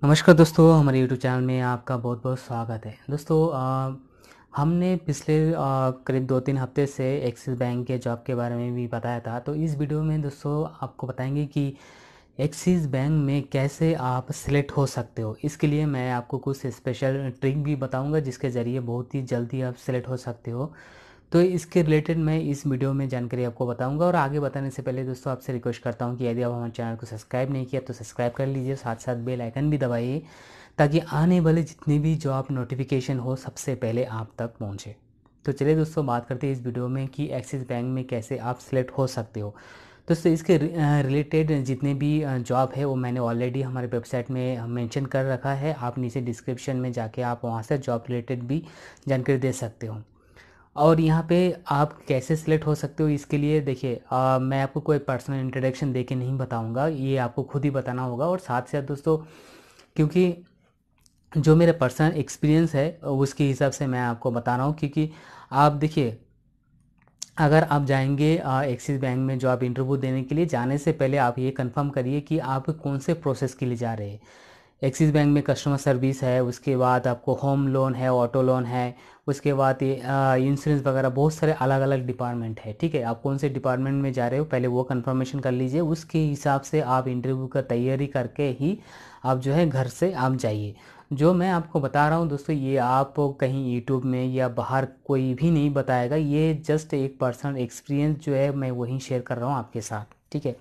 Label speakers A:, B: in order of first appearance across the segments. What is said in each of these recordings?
A: नमस्कार दोस्तों, हमारे यूट्यूब चैनल में आपका बहुत बहुत स्वागत है। दोस्तों, हमने पिछले करीब 2-3 हफ्ते से एक्सिस बैंक के जॉब के बारे में भी बताया था। तो इस वीडियो में दोस्तों आपको बताएंगे कि एक्सिस बैंक में कैसे आप सिलेक्ट हो सकते हो। इसके लिए मैं आपको कुछ स्पेशल ट्रिक भी बताऊंगा जिसके ज़रिए बहुत ही जल्दी आप सिलेक्ट हो सकते हो। तो इसके रिलेटेड मैं इस वीडियो में जानकारी आपको बताऊंगा। और आगे बताने से पहले दोस्तों आपसे रिक्वेस्ट करता हूं कि यदि आप हमारे चैनल को सब्सक्राइब नहीं किया तो सब्सक्राइब कर लीजिए, साथ साथ बेल आइकन भी दबाइए ताकि आने वाले जितने भी जॉब नोटिफिकेशन हो सबसे पहले आप तक पहुंचे। तो चलिए दोस्तों, बात करते हैं इस वीडियो में कि एक्सिस बैंक में कैसे आप सिलेक्ट हो सकते हो। दोस्तों, इसके रिलेटेड जितने भी जॉब है वो मैंने ऑलरेडी हमारे वेबसाइट में मेंशन कर रखा है। आप नीचे डिस्क्रिप्शन में जाके आप वहाँ से जॉब रिलेटेड भी जानकारी दे सकते हो। और यहाँ पे आप कैसे सिलेक्ट हो सकते हो इसके लिए देखिए, मैं आपको कोई पर्सनल इंट्रोडक्शन दे के नहीं बताऊँगा, ये आपको खुद ही बताना होगा। और साथ साथ दोस्तों, क्योंकि जो मेरा पर्सनल एक्सपीरियंस है उसके हिसाब से मैं आपको बता रहा हूँ। क्योंकि आप देखिए, अगर आप जाएंगे एक्सिस बैंक में जॉब इंटरव्यू देने के लिए, जाने से पहले आप ये कंफर्म करिए कि आप कौन से प्रोसेस के लिए जा रहे हैं। एक्सिस बैंक में कस्टमर सर्विस है, उसके बाद आपको होम लोन है, ऑटो लोन है, उसके बाद ये इंश्योरेंस वगैरह बहुत सारे अलग अलग डिपार्टमेंट है। ठीक है, आप कौन से डिपार्टमेंट में जा रहे हो पहले वो कंफर्मेशन कर लीजिए। उसके हिसाब से आप इंटरव्यू का तैयारी करके ही आप जो है घर से आप जाइए। जो मैं आपको बता रहा हूँ दोस्तों, ये आप कहीं यूट्यूब में या बाहर कोई भी नहीं बताएगा, ये जस्ट एक पर्सनल एक्सपीरियंस जो है मैं वही शेयर कर रहा हूँ आपके साथ। ठीक है,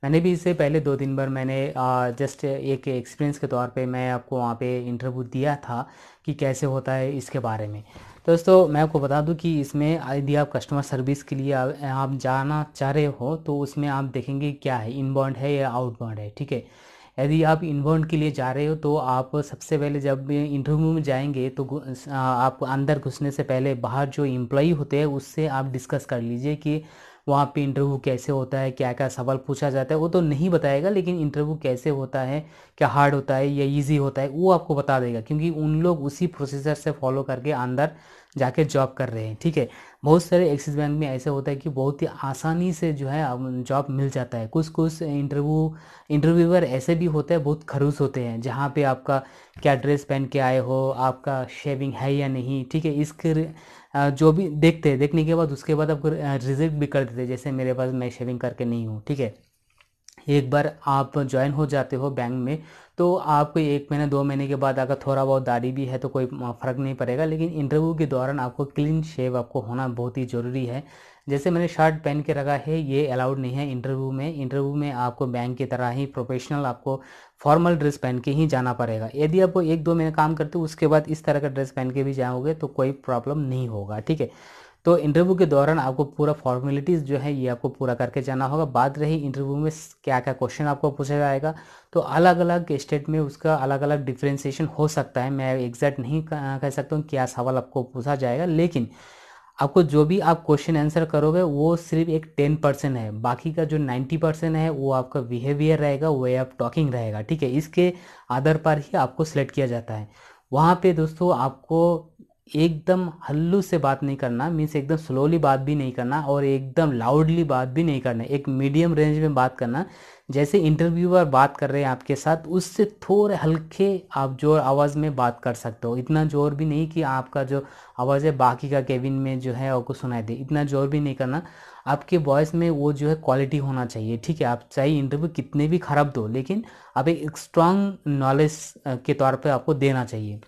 A: मैंने भी इससे पहले 2-3 बार मैंने जस्ट एक एक्सपीरियंस के तौर पे मैं आपको वहाँ पे इंटरव्यू दिया था कि कैसे होता है इसके बारे में। तो दोस्तों, मैं आपको बता दूं कि इसमें यदि आप कस्टमर सर्विस के लिए आप जाना चाह रहे हो तो उसमें आप देखेंगे क्या है, इनबाउंड है या आउटबाउंड है। ठीक है, यदि आप इनबाउंड के लिए जा रहे हो तो आप सबसे पहले जब इंटरव्यू में जाएंगे तो आप अंदर घुसने से पहले बाहर जो एम्प्लॉई होते हैं उससे आप डिस्कस कर लीजिए कि वहाँ पे इंटरव्यू कैसे होता है, क्या क्या सवाल पूछा जाता है। वो तो नहीं बताएगा, लेकिन इंटरव्यू कैसे होता है, क्या हार्ड होता है या इजी होता है, वो आपको बता देगा। क्योंकि उन लोग उसी प्रोसीजर से फॉलो करके अंदर जाके जॉब कर रहे हैं। ठीक है, बहुत सारे एक्सिस बैंक में ऐसे होता है कि बहुत ही आसानी से जो है जॉब मिल जाता है। कुछ कुछ इंटरव्यूअर ऐसे भी होते हैं, बहुत खड़ूस होते हैं, जहाँ पे आपका क्या ड्रेस पहन के आए हो, आपका शेविंग है या नहीं। ठीक है, इसके जो भी देखते हैं, देखने के बाद उसके बाद आपको रिजेक्ट भी कर देते हैं। जैसे मेरे पास, मैं शेविंग करके नहीं हूँ। ठीक है, एक बार आप ज्वाइन हो जाते हो बैंक में तो आपको 1 महीने 2 महीने के बाद अगर थोड़ा बहुत दाढ़ी भी है तो कोई फ़र्क नहीं पड़ेगा। लेकिन इंटरव्यू के दौरान आपको क्लीन शेव आपको होना बहुत ही ज़रूरी है। जैसे मैंने शर्ट पहन के रखा है, ये अलाउड नहीं है इंटरव्यू में। इंटरव्यू में आपको बैंक की तरह ही प्रोफेशनल आपको फॉर्मल ड्रेस पहन के ही जाना पड़ेगा। यदि आप 1-2 महीने काम करते हो उसके बाद इस तरह का ड्रेस पहन के भी जाओगे तो कोई प्रॉब्लम नहीं होगा। ठीक है, तो इंटरव्यू के दौरान आपको पूरा फॉर्मेलिटीज़ जो है ये आपको पूरा करके जाना होगा। बात रही इंटरव्यू में क्या क्या क्वेश्चन आपको पूछा जाएगा, तो अलग अलग स्टेट में उसका अलग अलग डिफ्रेंसिएशन हो सकता है। मैं एग्जैक्ट नहीं कह सकता हूँ क्या सवाल आपको पूछा जाएगा, लेकिन आपको जो भी आप क्वेश्चन आंसर करोगे वो सिर्फ एक 10% है। बाकी का जो 90% है वो आपका बिहेवियर रहेगा, वे ऑफ टॉकिंग रहेगा। ठीक है, इसके आधार पर ही आपको सिलेक्ट किया जाता है। वहाँ पे दोस्तों आपको एकदम हल्लू से बात नहीं करना, मीन्स एकदम स्लोली बात भी नहीं करना और एकदम लाउडली बात भी नहीं करना, एक मीडियम रेंज में बात करना। जैसे इंटरव्यूअर बात कर रहे हैं आपके साथ, उससे थोड़े हल्के आप जोर आवाज़ में बात कर सकते हो। इतना जोर भी नहीं कि आपका जो आवाज़ है बाकी का केबिन में जो है आपको सुनाई दे, इतना जोर भी नहीं करना। आपके वॉइस में वो जो है क्वालिटी होना चाहिए। ठीक है, आप चाहे इंटरव्यू कितने भी खराब दो, लेकिन आप एक स्ट्रांग नॉलेज के तौर पे आपको देना चाहिए।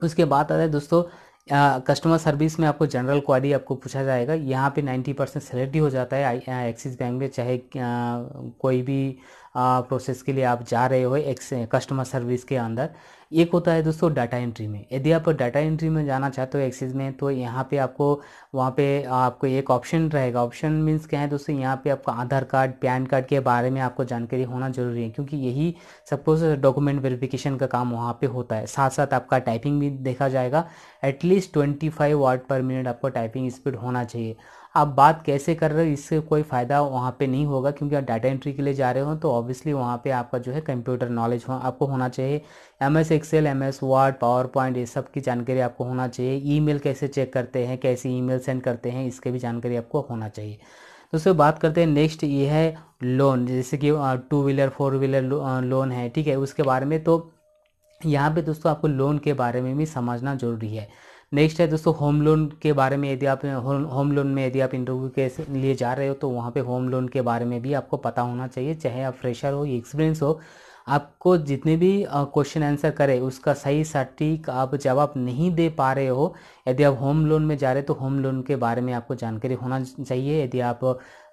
A: उसके बाद आता है दोस्तों, कस्टमर सर्विस में आपको जनरल क्वारी आपको पूछा जाएगा। यहाँ पे 90% सेलेक्ट ही हो जाता है एक्सिस बैंक में, चाहे कोई भी प्रोसेस के लिए आप जा रहे हो एक्स कस्टमर सर्विस के अंदर। एक होता है दोस्तों डाटा एंट्री में। यदि आप डाटा एंट्री में जाना चाहते हो एक्सिस में, तो यहाँ पे आपको वहाँ पे आपको एक ऑप्शन रहेगा। ऑप्शन मीन्स क्या है दोस्तों, यहाँ पे आपका आधार कार्ड पैन कार्ड के बारे में आपको जानकारी होना जरूरी है, क्योंकि यही सपोज डॉक्यूमेंट वेरिफिकेशन का काम वहाँ पे होता है। साथ साथ आपका टाइपिंग भी देखा जाएगा। एटलीस्ट 25 वर्ड पर मिनट आपको टाइपिंग स्पीड होना चाहिए। आप बात कैसे कर रहे हो इससे कोई फ़ायदा वहाँ पे नहीं होगा, क्योंकि आप डाटा एंट्री के लिए जा रहे हो तो ऑब्वियसली वहाँ पे आपका जो है कंप्यूटर नॉलेज आपको होना चाहिए। MS Excel, MS Word, PowerPoint, ये सब की जानकारी आपको होना चाहिए। ईमेल कैसे चेक करते हैं, कैसे ईमेल सेंड करते हैं, इसके भी जानकारी आपको होना चाहिए। दोस्तों, बात करते हैं नेक्स्ट, ये है लोन। जैसे कि 2 व्हीलर 4 व्हीलर लोन है। ठीक है, उसके बारे में तो यहाँ पे दोस्तों आपको लोन के बारे में भी समझना जरूरी है। नेक्स्ट है दोस्तों होम लोन के बारे में। यदि आप होम लोन में यदि आप इंटरव्यू के लिए जा रहे हो तो वहाँ पे होम लोन के बारे में भी आपको पता होना चाहिए। चाहे आप फ्रेशर हो या एक्सपीरियंस हो, आपको जितने भी क्वेश्चन आंसर करे उसका सही सटीक आप जवाब नहीं दे पा रहे हो, यदि आप होम लोन में जा रहे हो तो होम लोन के बारे में आपको जानकारी होना चाहिए। यदि आप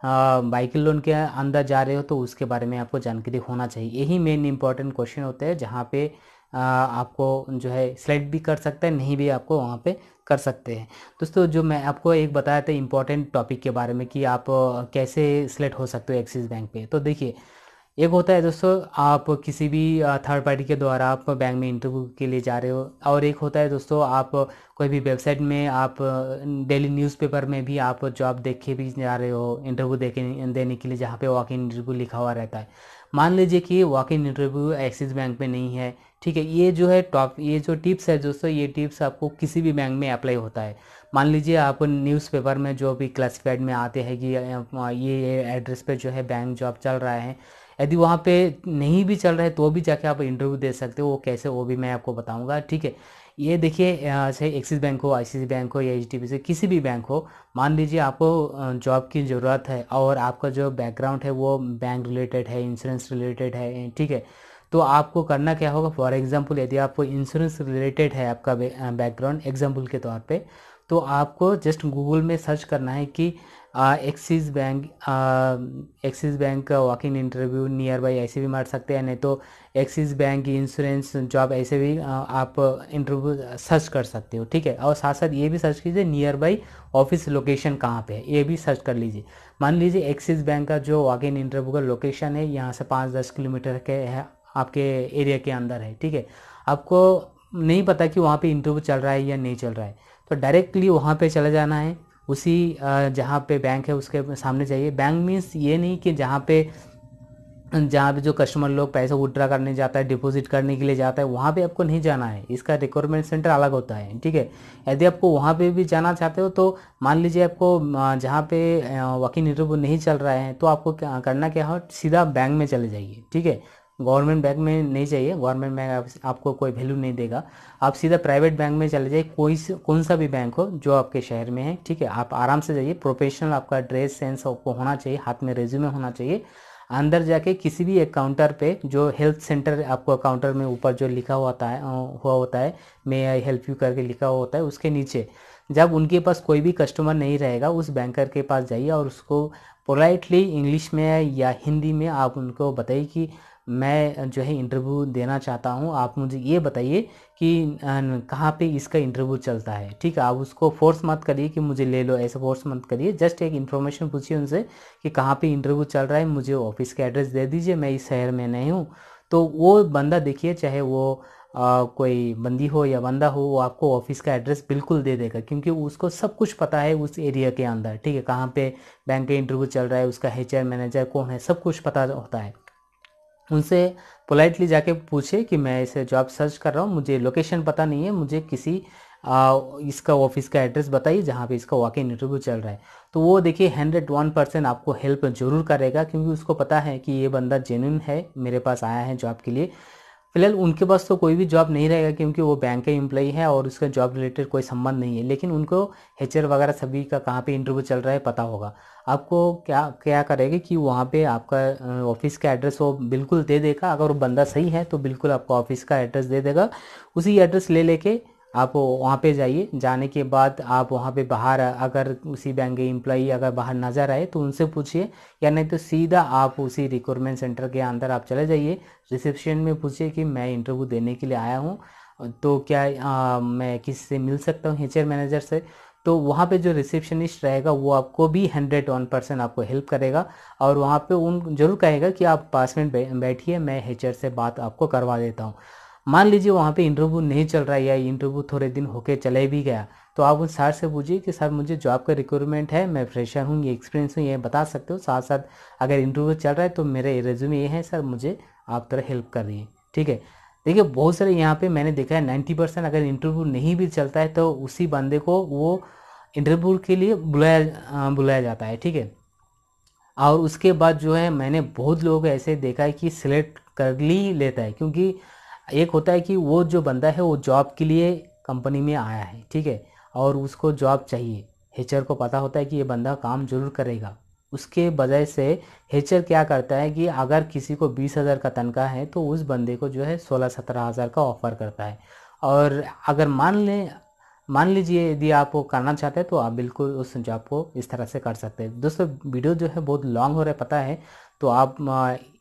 A: बाइक लोन के अंदर जा रहे हो तो उसके बारे में आपको जानकारी होना चाहिए। यही मेन इंपॉर्टेंट क्वेश्चन होते हैं जहाँ पे आपको जो है सिलेक्ट भी कर सकते हैं, नहीं भी आपको वहाँ पे कर सकते हैं। दोस्तों जो मैं आपको एक बताया था इम्पोर्टेंट टॉपिक के बारे में कि आप कैसे सिलेक्ट हो सकते हो एक्सिस बैंक पे, तो देखिए एक होता है दोस्तों आप किसी भी थर्ड पार्टी के द्वारा आप बैंक में इंटरव्यू के लिए जा रहे हो, और एक होता है दोस्तों आप कोई भी वेबसाइट में आप डेली न्यूज़पेपर में भी आप जॉब देख के भी जा रहे हो इंटरव्यू देने के लिए, जहाँ पे वॉक इन इंटरव्यू लिखा हुआ रहता है। मान लीजिए कि walk in interview axis bank में नहीं है, ठीक है। ये जो टिप्स है दोस्तों, ये टिप्स आपको किसी भी बैंक में अप्लाई होता है। मान लीजिए आप न्यूज़पेपर में जो भी क्लासिफाइड में आते हैं कि ये एड्रेस पे जो है बैंक जॉब चल रहा है, यदि वहाँ पे नहीं भी चल रहा है तो भी जाके आप इंटरव्यू दे सकते हो। वो कैसे, वो भी मैं आपको बताऊंगा, ठीक है। ये देखिए चाहे एक्सिस बैंक हो, आईसीआईसी बैंक हो या एचडीएफसी किसी भी बैंक हो, मान लीजिए आपको जॉब की ज़रूरत है और आपका जो बैकग्राउंड है वो बैंक रिलेटेड है, इंश्योरेंस रिलेटेड है, ठीक है। तो आपको करना क्या होगा, फॉर एग्जांपल यदि आपको इंश्योरेंस रिलेटेड है आपका बैकग्राउंड एग्जांपल के तौर पे, तो आपको जस्ट गूगल में सर्च करना है कि एक्सिस बैंक का walk in interview near by, ऐसे भी मार सकते हैं, नहीं तो एक्सिस बैंक इंश्योरेंस जॉब, ऐसे भी आप इंटरव्यू सर्च कर सकते हो, ठीक है। और साथ साथ ये भी सर्च कीजिए नियर बाई ऑफिस लोकेशन कहाँ पे है, ये भी सर्च कर लीजिए। मान लीजिए एक्सिस बैंक का जो वॉक इन इंटरव्यू का लोकेशन है यहाँ से 5-10 किलोमीटर के है, आपके एरिया के अंदर है, ठीक है। आपको नहीं पता कि वहाँ पे इंटरव्यू चल रहा है या नहीं चल रहा है, तो डायरेक्टली वहाँ पे चले जाना है। उसी जहाँ पे बैंक है उसके सामने जाइए। बैंक मीन्स ये नहीं कि जहाँ पे जो कस्टमर लोग पैसा विड्रॉ करने जाता है, डिपॉजिट करने के लिए जाता है, वहाँ पे आपको नहीं जाना है। इसका रिक्वायरमेंट सेंटर अलग होता है, ठीक है। यदि आपको वहाँ पे भी जाना चाहते हो तो मान लीजिए आपको जहाँ पे वॉक इन इंटरव्यू नहीं चल रहा है तो आपको करना क्या हो, सीधा बैंक में चले जाइए, ठीक है। गवर्नमेंट बैंक में नहीं चाहिए, गवर्नमेंट बैंक आपको कोई वैल्यू नहीं देगा। आप सीधा प्राइवेट बैंक में चले जाइए, कौन सा भी बैंक हो जो आपके शहर में है, ठीक है। आप आराम से जाइए, प्रोफेशनल आपका ड्रेस सेंस आपको होना चाहिए, हाथ में रेज्यूमे होना चाहिए। अंदर जाके किसी भी एक काउंटर पे, जो हेल्थ सेंटर आपको काउंटर में ऊपर जो लिखा हुआ होता है मे आई हेल्प यू करके लिखा हुआ होता है, उसके नीचे जब उनके पास कोई भी कस्टमर नहीं रहेगा उस बैंकर के पास जाइए और उसको पोलाइटली इंग्लिश में या हिंदी में आप उनको बताइए कि मैं जो है इंटरव्यू देना चाहता हूँ, आप मुझे ये बताइए कि कहाँ पे इसका इंटरव्यू चलता है, ठीक है। आप उसको फोर्स मत करिए कि मुझे ले लो, ऐसा फोर्स मत करिए। जस्ट एक इन्फॉर्मेशन पूछिए उनसे कि कहाँ पे इंटरव्यू चल रहा है, मुझे ऑफिस का एड्रेस दे दीजिए, मैं इस शहर में नहीं हूँ। तो वो बंदा देखिए, चाहे वो कोई बंदी हो या बंदा हो, वो आपको ऑफिस का एड्रेस बिल्कुल दे देगा, क्योंकि उसको सब कुछ पता है उस एरिया के अंदर, ठीक है। कहाँ पे बैंक का इंटरव्यू चल रहा है, उसका एचआर मैनेजर कौन है, सब कुछ पता होता है। उनसे पोलाइटली जाके पूछे कि मैं इसे जॉब सर्च कर रहा हूँ, मुझे लोकेशन पता नहीं है, मुझे किसी इसका ऑफिस का एड्रेस बताइए जहाँ पे इसका वॉक इन इंटरव्यू चल रहा है। तो वो देखिए 101% आपको हेल्प जरूर करेगा, क्योंकि उसको पता है कि ये बंदा जेन्युइन है, मेरे पास आया है जॉब के लिए। फिलहाल उनके पास तो कोई भी जॉब नहीं रहेगा क्योंकि वो बैंक का एम्प्लॉई है और उसका जॉब रिलेटेड कोई संबंध नहीं है, लेकिन उनको एचआर वगैरह सभी का कहाँ पे इंटरव्यू चल रहा है पता होगा। आपको क्या क्या करेगा कि वहाँ पे आपका ऑफिस का एड्रेस वो बिल्कुल दे देगा। अगर वो बंदा सही है तो बिल्कुल आपको ऑफिस का एड्रेस दे देगा। उसी एड्रेस ले लेके आप वहाँ पे जाइए। जाने के बाद आप वहाँ पे बाहर, अगर उसी बैंक के एम्प्लॉई अगर बाहर नज़र आए तो उनसे पूछिए, या नहीं तो सीधा आप उसी रिक्रूटमेंट सेंटर के अंदर आप चले जाइए। रिसेप्शन में पूछिए कि मैं इंटरव्यू देने के लिए आया हूँ, तो क्या मैं किसी से मिल सकता हूँ, एचआर मैनेजर से। तो वहाँ पे जो रिसेप्शनिस्ट रहेगा वो आपको भी 101% आपको हेल्प करेगा, और वहाँ पे उन जरूर कहेगा कि आप पास में बैठिए, मैं एचआर से बात आपको करवा देता हूँ। मान लीजिए वहाँ पे इंटरव्यू नहीं चल रहा है या इंटरव्यू थोड़े दिन होके चले भी गया, तो आप उस सर से पूछिए कि सर मुझे जॉब का रिक्वायरमेंट है, मैं फ्रेशर हूँ, ये एक्सपीरियंस हूँ, ये बता सकते हो। साथ साथ अगर इंटरव्यू चल रहा है तो मेरे रेज्यूमे ये है सर, मुझे आप थोड़ा हेल्प कर रही है, ठीक है। देखिए बहुत सारे यहाँ पे मैंने देखा है 90% अगर इंटरव्यू नहीं भी चलता है तो उसी बंदे को वो इंटरव्यू के लिए बुलाया जाता है, ठीक है। और उसके बाद जो है मैंने बहुत लोग ऐसे देखा है कि सिलेक्ट कर ही लेता है, क्योंकि एक होता है कि वो जो बंदा है वो जॉब के लिए कंपनी में आया है, ठीक है, और उसको जॉब चाहिए। एचआर को पता होता है कि ये बंदा काम जरूर करेगा, उसके वजह से एचआर क्या करता है कि अगर किसी को 20,000 का तनख्वाह है तो उस बंदे को जो है 16-17 हज़ार का ऑफ़र करता है। और अगर मान लीजिए यदि आप वो करना चाहते हैं तो आप बिल्कुल उस जॉब को इस तरह से कर सकते हैं। दोस्तों वीडियो जो है बहुत लॉन्ग हो रहा है पता है, तो आप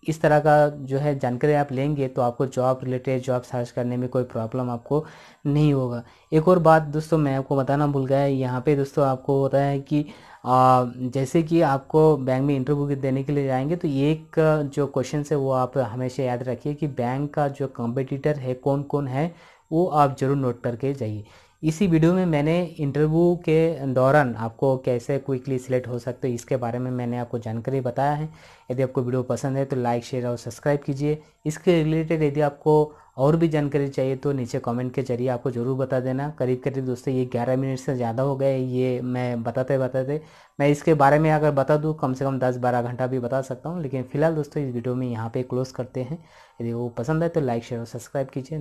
A: इस तरह का जो है जानकारी आप लेंगे तो आपको जॉब रिलेटेड जॉब सर्च करने में कोई प्रॉब्लम आपको नहीं होगा। एक और बात दोस्तों मैं आपको बताना भूल गया, यहाँ पे दोस्तों आपको होता है कि जैसे कि आपको बैंक में इंटरव्यू देने के लिए जाएंगे तो एक जो क्वेश्चन है वो आप हमेशा याद रखिए कि बैंक का जो कॉम्पिटिटर है कौन कौन है, वो आप ज़रूर नोट करके जाइए। इसी वीडियो में मैंने इंटरव्यू के दौरान आपको कैसे क्विकली सिलेक्ट हो सकते हैं इसके बारे में मैंने आपको जानकारी बताया है। यदि आपको वीडियो पसंद है तो लाइक शेयर और सब्सक्राइब कीजिए। इसके रिलेटेड यदि आपको और भी जानकारी चाहिए तो नीचे कमेंट के जरिए आपको ज़रूर बता देना। करीब करीब दोस्तों ये 11 मिनट से ज़्यादा हो गए ये मैं बताते बताते, मैं इसके बारे में अगर बता दूँ कम से कम 10-12 घंटा भी बता सकता हूँ, लेकिन फ़िलहाल दोस्तों इस वीडियो में यहाँ पे क्लोज़ करते हैं। यदि वो पसंद है तो लाइक शेयर और सब्सक्राइब कीजिए।